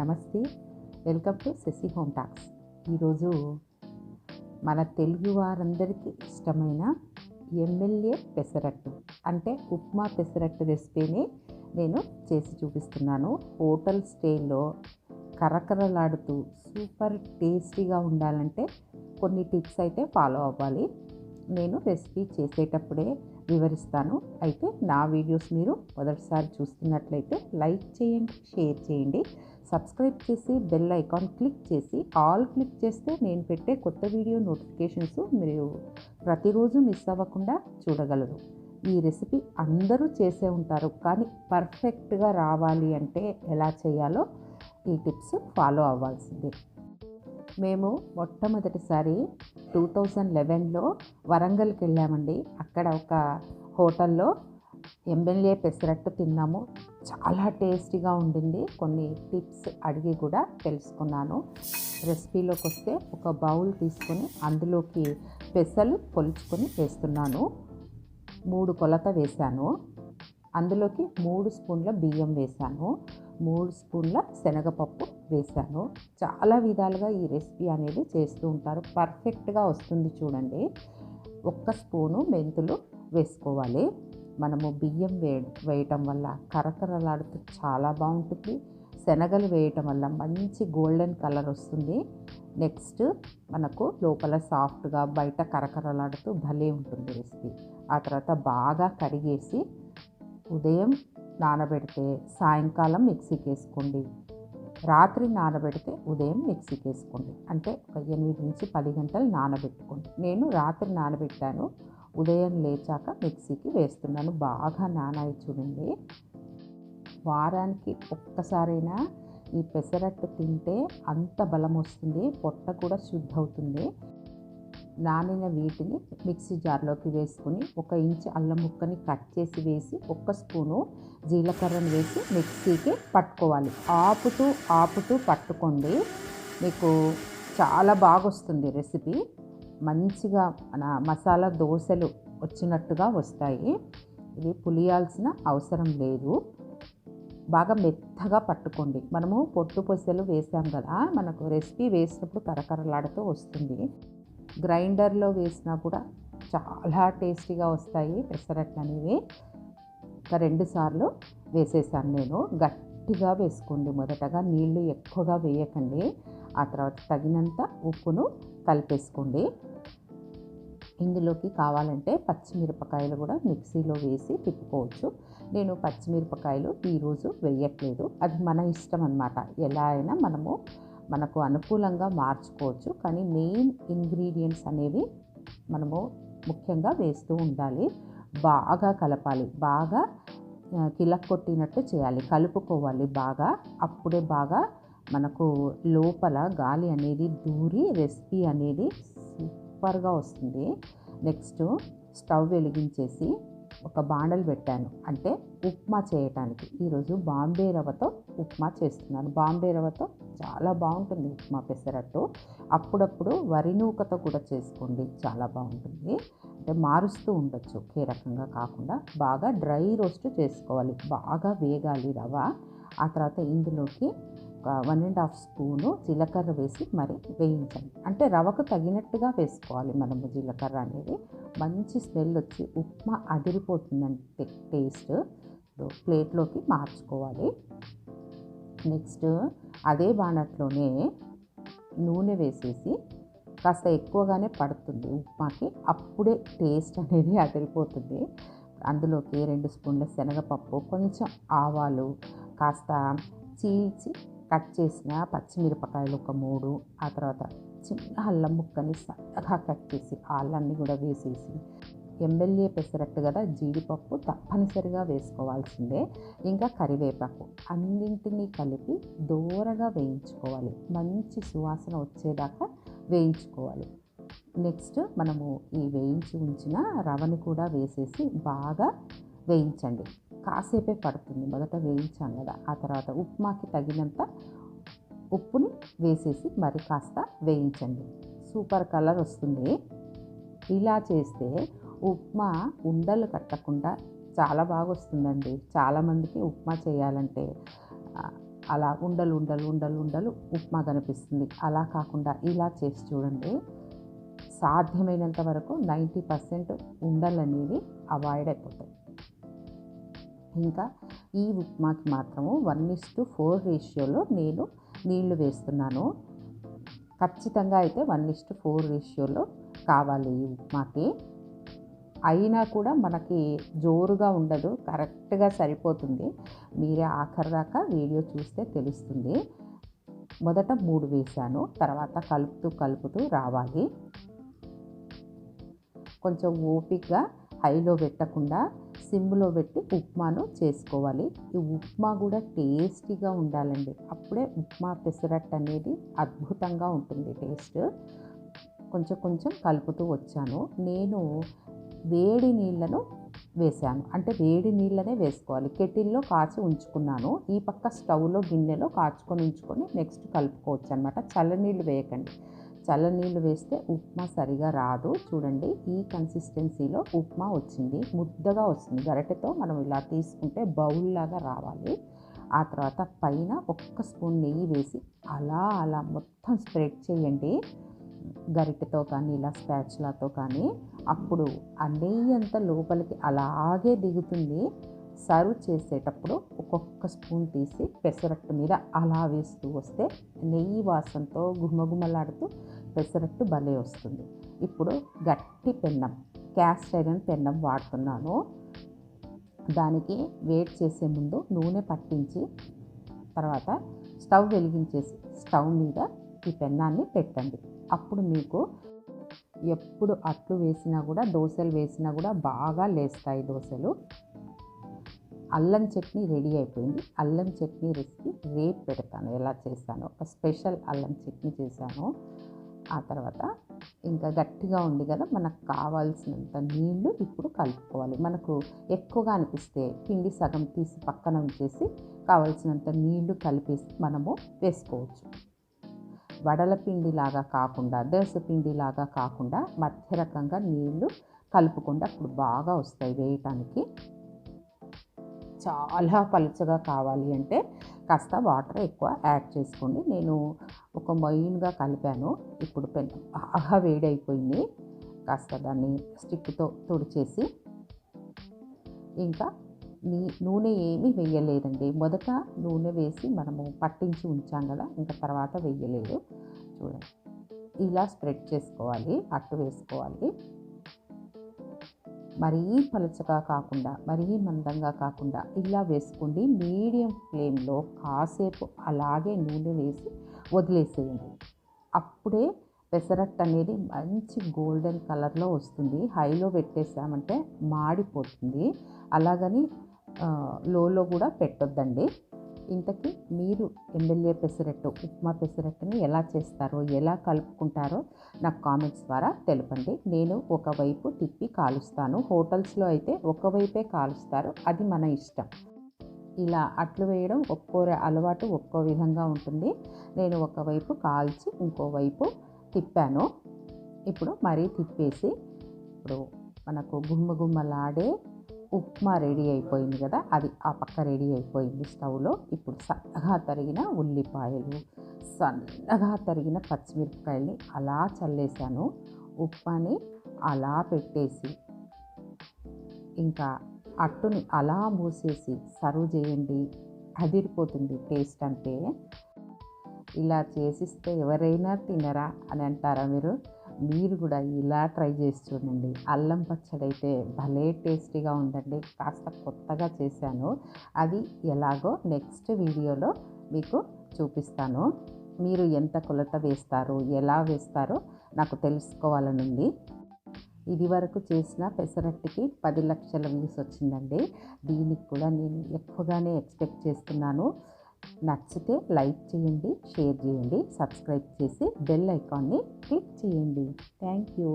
నమస్తే, welcome to Sashi home talks. ఈరోజు మన తెలుగు వారందరికీ ఇష్టమైన ఎమ్మెల్యే పెసరట్టు అంటే ఉప్మా పెసరట్టు రెసిపీని నేను చేసి చూపిస్తున్నాను. హోటల్ స్టైల్లో కరకరలాడుతూ సూపర్ టేస్టీగా ఉండాలంటే కొన్ని టిప్స్ అయితే ఫాలో అవ్వాలి. నేను రెసిపీ చేసేటప్పుడే వివరిస్తాను. అయితే నా వీడియోస్ మీరు మొదటిసారి చూస్తున్నట్లయితే లైక్ చేయండి, షేర్ చేయండి, సబ్స్క్రైబ్ చేసి బెల్ ఐకాన్ క్లిక్ చేసి ఆల్ క్లిక్ చేస్తే నేను పెట్టే కొత్త వీడియో నోటిఫికేషన్స్ మీరు ప్రతిరోజు మిస్ అవ్వకుండా చూడగలరు. ఈ రెసిపీ అందరూ చేసే ఉంటారు, కానీ పర్ఫెక్ట్గా రావాలి అంటే ఎలా చేయాలో ఈ టిప్స్ ఫాలో అవ్వాల్సిందే. మేము మొట్టమొదటిసారి 2011లో వరంగల్కి వెళ్ళామండి. అక్కడ ఒక హోటల్లో ఎమ్మెల్యే పెసరట్టు తిన్నాము. చాలా టేస్టీగా ఉండింది. కొన్ని టిప్స్ అడిగి కూడా తెలుసుకున్నాను. రెసిపీలోకి వస్తే ఒక బౌల్ తీసుకొని అందులోకి పెసలు కొలుచుకొని వేస్తున్నాను. 3 కొలత వేశాను. అందులోకి 3 స్పూన్ల బియ్యం వేశాను, 3 స్పూన్ల శనగపప్పు వేశాను. చాలా విధాలుగా ఈ రెసిపీ అనేది చేస్తూ ఉంటారు. పర్ఫెక్ట్గా వస్తుంది చూడండి. 1 స్పూను మెంతులు వేసుకోవాలి. మనము బియ్యం వేయటం వల్ల కరకరలాడుతూ చాలా బాగుంటుంది. శనగలు వేయటం వల్ల మంచి గోల్డెన్ కలర్ వస్తుంది. నెక్స్ట్ మనకు లోపల సాఫ్ట్గా బయట కరకరలాడుతూ భలే ఉంటుంది రెసిపీ. ఆ తర్వాత బాగా కడిగేసి ఉదయం నానబెడితే సాయంకాలం మిక్సీకి వేసుకోండి. రాత్రి నానబెడితే ఉదయం మిక్సీకి వేసుకోండి. అంటే ఒక 8 నుంచి 10 గంటలు నానబెట్టుకోండి. నేను రాత్రి నానబెట్టాను, ఉదయం లేచాక మిక్సీకి వేస్తున్నాను. బాగా నానాయి చూడండి. వారానికి ఒక్కసారైనా ఈ పెసరట్టు తింటే అంత బలం వస్తుంది, పొట్ట కూడా శుద్ధి అవుతుంది. నానిన వీటిని మిక్సీ జార్లోకి వేసుకొని 1 ఇంచు అల్లం ముక్కని కట్ చేసి వేసి 1 స్పూను జీలకర్రను వేసి మిక్సీకి పట్టుకోవాలి. ఆపుతూ పట్టుకోండి. మీకు చాలా బాగా వస్తుంది రెసిపీ. మంచిగా మన మసాలా దోశలు వచ్చినట్టుగా వస్తాయి. ఇది పులియాల్సిన అవసరం లేదు. బాగా మెత్తగా పట్టుకోండి. మనము పొట్టు పొసలు వేసాం కదా, మనకు రెసిపీ వేసినప్పుడు కరకరలాడుతూ వస్తుంది. గ్రైండర్లో వేసినా కూడా చాలా టేస్టీగా వస్తాయి పెసరట్లు అనేవి. ఒక 2 సార్లు వేసేసాను నేను. గట్టిగా వేసుకోండి. మొదటగా నీళ్లు ఎక్కువగా వేయకండి. ఆ తర్వాత తగినంత ఉప్పును కలిపేసుకోండి. ఇందులోకి కావాలంటే పచ్చిమిరపకాయలు కూడా మిక్సీలో వేసి తిప్పుకోవచ్చు. నేను పచ్చిమిరపకాయలు ఈరోజు వేయట్లేదు. అది మన ఇష్టం అన్నమాట. ఎలా అయినా మనకు అనుకూలంగా మార్చుకోవచ్చు. కానీ మెయిన్ ఇంగ్రీడియంట్స్ అనేవి మనము ముఖ్యంగా వేస్తూ ఉండాలి. బాగా కలపాలి. బాగా కిలక్కొట్టినట్టు చేయాలి, కలుపుకోవాలి బాగా. అప్పుడే బాగా మనకు లోపల గాలి అనేది దూరి రెసిపీ అనేది సూపర్గా వస్తుంది. నెక్స్ట్ స్టవ్ వెలిగించేసి ఒక బాండలు పెట్టాను. అంటే ఉప్మా చేయటానికి. ఈరోజు బాంబే రవ్వతో ఉప్మా చేస్తున్నాను. బాంబే రవ్వతో చాలా బాగుంటుంది ఉప్మా పెసరట్టు. అప్పుడప్పుడు వరి నూకతో కూడా చేసుకోండి, చాలా బాగుంటుంది. అంటే మారుస్తూ ఉండొచ్చు, ఒకే రకంగా కాకుండా. బాగా డ్రై రోస్ట్ చేసుకోవాలి, బాగా వేగాలి రవ్వ. ఆ తర్వాత ఇందులోకి ఒక 1½ స్పూను జీలకర్ర వేసి మరి వేయించండి. అంటే రవ్వకు తగినట్టుగా వేసుకోవాలి మనము జీలకర్ర అనేది. మంచి స్మెల్ వచ్చి ఉప్మా అదిరిపోతుందంటే టేస్ట్. ప్లేట్లోకి మార్చుకోవాలి. నెక్స్ట్ అదే బాణట్లోనే నూనె వేసేసి, కాస్త ఎక్కువగానే పడుతుంది ఉప్మాకి, అప్పుడే టేస్ట్ అనేది అదిరిపోతుంది. అందులోకి 2 స్పూన్ల శనగపప్పు, కొంచెం ఆవాలు, కాస్త చీల్చి కట్ చేసిన పచ్చిమిరపకాయలు ఒక 3, ఆ తర్వాత చిన్న అల్లం ముక్కని సన్నగా కట్ చేసి ఆ అల్లాన్ని కూడా వేసేసి, ఎమ్మెల్యే పెసరట్టు కదా, జీడిపప్పు తప్పనిసరిగా వేసుకోవాల్సిందే. ఇంకా కరివేపాకు, అన్నింటినీ కలిపి దోరగా వేయించుకోవాలి. మంచి సువాసన వచ్చేదాకా వేయించుకోవాలి. నెక్స్ట్ మనము ఈ వేయించి ఉంచిన రవ్వని కూడా వేసేసి బాగా వేయించండి. కాసేపే పడుతుంది, మొదట వేయించాం కదా. ఆ తర్వాత ఉప్మాకి తగినంత ఉప్పుని వేసేసి మరి కాస్త వేయించండి. సూపర్ కలర్ వస్తుంది. ఇలా చేస్తే ఉప్మా ఉండలు కట్టకుండా చాలా బాగా వస్తుందండి. చాలామందికి ఉప్మా చేయాలంటే అలా ఉండలు ఉండలు ఉండలు ఉండలు ఉప్మా కనిపిస్తుంది. అలా కాకుండా ఇలా చేసి చూడండి. సాధ్యమైనంత వరకు 90% ఉండలనేవి అవాయిడ్ అయిపోతాయి. ఇంకా ఈ ఉప్మాకి మాత్రము 1:4 రేషియోలో నేను నీళ్లు వేస్తున్నాను. ఖచ్చితంగా అయితే 1:4 రేషియోలో కావాలి ఈ ఉప్మాకి. అయినా కూడా మనకి జోరుగా ఉండదు, కరెక్ట్గా సరిపోతుంది. మీరే ఆఖరి దాకా వీడియో చూస్తే తెలుస్తుంది. మొదట 3 వేసాను, తర్వాత కలుపుతూ రావాలి. కొంచెం ఓపికగా హైలో పెట్టకుండా సిమ్లో పెట్టి ఉప్మాను చేసుకోవాలి. ఈ ఉప్మా కూడా టేస్టీగా ఉండాలండి. అప్పుడే ఉప్మా పెసరట్టు అనేది అద్భుతంగా ఉంటుంది టేస్ట్. కొంచెం కలుపుతూ వచ్చాను. నేను వేడి నీళ్ళను వేసాను, అంటే వేడి నీళ్ళనే వేసుకోవాలి. కెటిల్లో కాచి ఉంచుకున్నాను. ఈ పక్క స్టవ్లో గిన్నెలో కాచుకొని ఉంచుకొని నెక్స్ట్ కలుపుకోవచ్చు అనమాట. చల్లనీళ్ళు వేయకండి. చల్లనీళ్ళు వేస్తే ఉప్మా సరిగా రాదు. చూడండి, ఈ కన్సిస్టెన్సీలో ఉప్మా వచ్చింది, ముద్దగా వస్తుంది. గరిటెతో మనం ఇలా తీసుకుంటే బౌల్ లాగా రావాలి. ఆ తర్వాత పైన 1 స్పూన్ నెయ్యి వేసి అలా మొత్తం స్ప్రెడ్ చేయండి, గరిటెతో కానీ ఇలా స్పాచులాతో కానీ. అప్పుడు ఆ నెయ్యి అంతా లోపలికి అలాగే దిగుతుంది. సర్వ్ చేసేటప్పుడు ఒక్కొక్క స్పూన్ తీసి పెసరట్టు మీద అలా వేస్తూ వస్తే నెయ్యి వాసనతో గుమగుమలాడుతూ పెసరట్టు భలే వస్తుంది. ఇప్పుడు గట్టి పెన్నం, క్యాస్ట్ ఐరన్ పెన్నం వాడుతున్నాను. దానికి వేడి చేసే ముందు నూనె పట్టించి తర్వాత స్టవ్ వెలిగించేసి స్టవ్ మీద ఈ పెన్నాన్ని పెట్టండి. అప్పుడు మీకు ఎప్పుడు అట్లు వేసినా కూడా, దోశలు వేసినా కూడా బాగా లేస్తాయి దోశలు. అల్లం చట్నీ రెడీ అయిపోయింది. అల్లం చట్నీ రెసిపీ రేపు పెడతాను, ఎలా చేశాను. ఒక స్పెషల్ అల్లం చట్నీ చేశాను. ఆ తర్వాత ఇంకా గట్టిగా ఉంది కదా, మనకు కావాల్సినంత నీళ్లు ఇప్పుడు కలుపుకోవాలి. మనకు ఎక్కువగా అనిపిస్తే పిండి సగం తీసి పక్కన ఉంచేసి కావాల్సినంత నీళ్లు కలిపేసి మనము వేసుకోవచ్చు. వడల పిండిలాగా కాకుండా, దోశ పిండిలాగా కాకుండా మధ్య రకంగా నీళ్లు కలుపుకుండా అప్పుడు బాగా వస్తాయి వేయటానికి. చాలా పలుచగా కావాలి అంటే కాస్త వాటర్ ఎక్కువ యాడ్ చేసుకోండి. నేను ఒక మొయిన్గా కలిపాను. ఇప్పుడు బాగా వేడైపోయింది. కాస్త దాన్ని స్టిక్తో తుడిచేసి, ఇంకా నూనె ఏమీ వేయలేదండి. మొదట నూనె వేసి మనము పట్టించి ఉంచాం కదా, ఇంకా తర్వాత వేయలేదు. చూడండి, ఇలా స్ప్రెడ్ చేసుకోవాలి, అట్టు వేసుకోవాలి. మరీ పలుచగా కాకుండా మరీ మందంగా కాకుండా ఇలా వేసుకోండి. మీడియం ఫ్లేమ్లో కాసేపు అలాగే నూనె వేసి వదిలేసేయండి. అప్పుడే పెసరట్టు అనేది మంచి గోల్డెన్ కలర్లో వస్తుంది. హైలో పెట్టేసామంటే మాడిపోతుంది. అలాగని లోలో కూడా పెట్టొద్దండి. ఇంతకీ మీరు ఎమ్మెల్యే పెసరట్టు, ఉప్మా పెసరట్టుని ఎలా చేస్తారో, ఎలా కలుపుకుంటారో నాకు కామెంట్స్ ద్వారా తెలపండి. నేను ఒకవైపు తిప్పి కాలుస్తాను. హోటల్స్లో అయితే ఒకవైపే కాలుస్తారు, అది మన ఇష్టం. ఇలా అట్లు వేయడం ఒక్కో అలవాటు ఒక్కో విధంగా ఉంటుంది. నేను ఒకవైపు కాల్చి ఇంకోవైపు తిప్పాను. ఇప్పుడు మరీ తిప్పేసి, ఇప్పుడు మనకు గుమ్మలాడే ఉప్మా రెడీ అయిపోయింది కదా, అది ఆ పక్క రెడీ అయిపోయింది స్టవ్లో. ఇప్పుడు సన్నగా తరిగిన ఉల్లిపాయలు, సన్నగా తరిగిన పచ్చిమిరపకాయల్ని అలా చల్లేసాను. ఉప్మాని అలా పెట్టేసి ఇంకా అట్టుని అలా మూసేసి సర్వ్ చేయండి. అదిరిపోతుంది టేస్ట్ అంటే. ఇలా చేసిస్తే ఎవరైనా తినరా అని అంటారా మీరు కూడా ఇలా ట్రై చేసి చూడండి. అల్లం పచ్చడి అయితే భలే టేస్టీగా ఉందండి. కాస్త కొత్తగా చేశాను, అది ఎలాగో నెక్స్ట్ వీడియోలో మీకు చూపిస్తాను. మీరు ఎంత కొలత వేస్తారో, ఎలా వేస్తారో నాకు తెలుసుకోవాలని ఉంది. ఇది వరకు చేసిన పెసరట్టుకి 10 లక్షల వ్యూస్ వచ్చిందండి. దీనికి కూడా నేను ఎక్కువగానే ఎక్స్పెక్ట్ చేస్తున్నాను. నచ్చితే లైక్ చేయండి, షేర్ చేయండి, సబ్స్క్రైబ్ చేసి బెల్ ఐకాన్ని క్లిక్ చేయండి. Thank you.